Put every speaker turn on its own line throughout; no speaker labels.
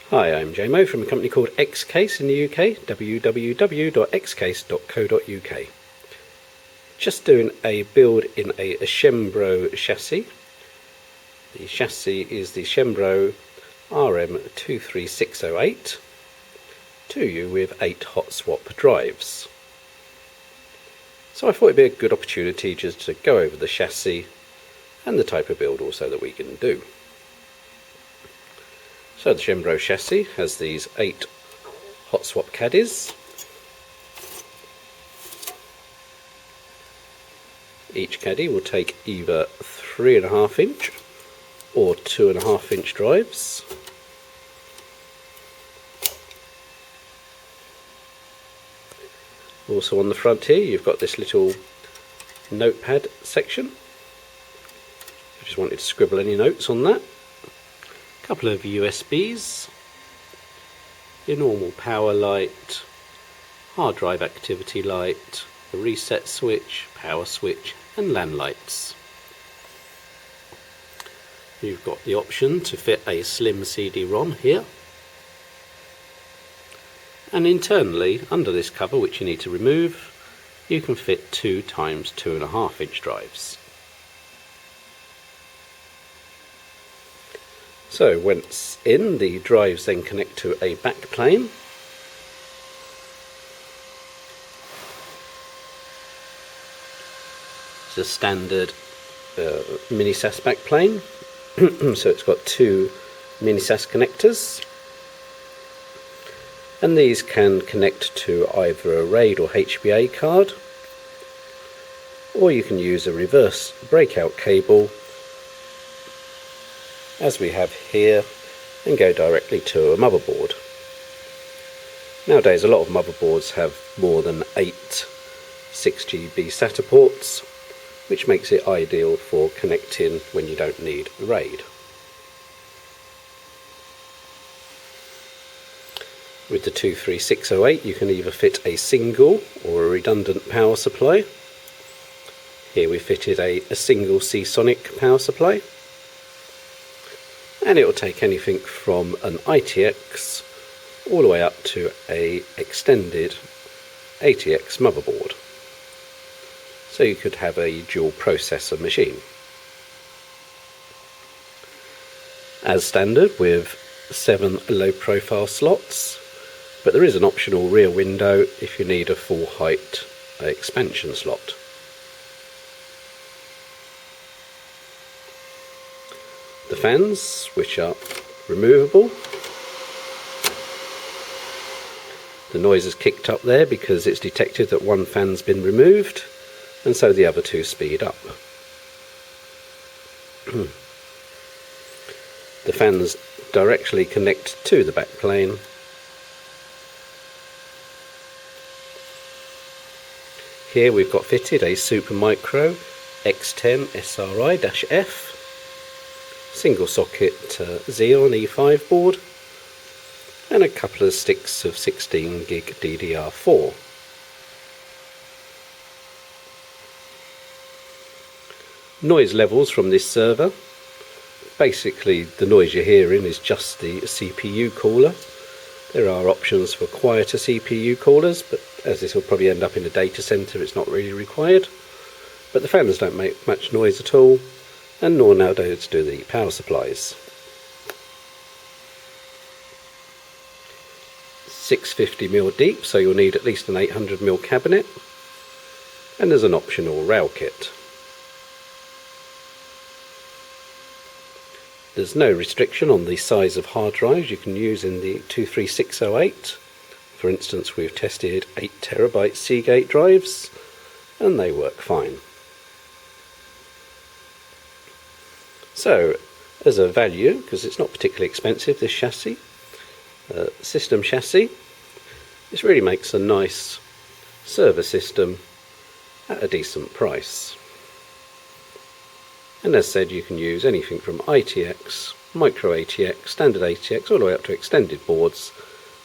Hi, I'm JMO from a company called Xcase in the UK, www.xcase.co.uk. Just doing a build in a Chenbro chassis. The chassis is the Chenbro RM23608, 2U with 8 hot swap drives. So I thought it'd be a good opportunity just to go over the chassis and the type of build also that we can do. So the Chenbro chassis has these 8 hot swap caddies. Each caddy will take either 3.5 inch or 2.5 inch drives. Also on the front here you've got this little notepad section. I just wanted to scribble any notes on that. Couple of USBs, your normal power light, hard drive activity light, a reset switch, power switch and LAN lights. You've got the option to fit a slim CD-ROM here, and internally under this cover, which you need to remove, you can fit 2 times 2.5 inch drives. So once in, the drives then connect to a backplane. It's a standard mini SAS backplane, so it's got 2 mini SAS connectors, and these can connect to either a RAID or HBA card, or you can use a reverse breakout cable as we have here and go directly to a motherboard. Nowadays a lot of motherboards have more than 8 6GB SATA ports, which makes it ideal for connecting when you don't need a RAID. With the 23608 you can either fit a single or a redundant power supply. Here we fitted a single Seasonic power supply, and it will take anything from an ITX all the way up to a extended ATX motherboard. So you could have a dual processor machine. As standard with 7 low profile slots, but there is an optional rear window if you need a full height expansion slot. The fans, which are removable. The noise is kicked up there because it's detected that one fan's been removed, and so the other 2 speed up. The fans directly connect to the backplane. Here we've got fitted a Supermicro X10 SRI-F single socket Xeon E5 board, and a couple of sticks of 16 gig DDR4. Noise levels from this server, basically the noise you're hearing is just the CPU cooler. There are options for quieter CPU coolers, but as this will probably end up in a data center, it's not really required. But the fans don't make much noise at all, and nor nowadays do the power supplies. 650mm deep, so you'll need at least an 800mm cabinet, and there's an optional rail kit. There's no restriction on the size of hard drives you can use in the 23608. For instance, we've tested 8TB Seagate drives and they work fine. So, as a value, because it's not particularly expensive, this chassis, system chassis, this really makes a nice server system at a decent price. And as said, you can use anything from ITX, micro ATX, standard ATX, all the way up to extended boards,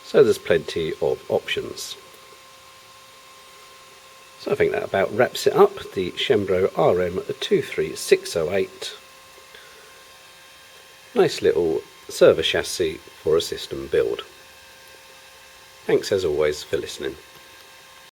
so there's plenty of options. So I think that about wraps it up, the Chenbro RM23608. Nice little server chassis for a system build. Thanks as always for listening.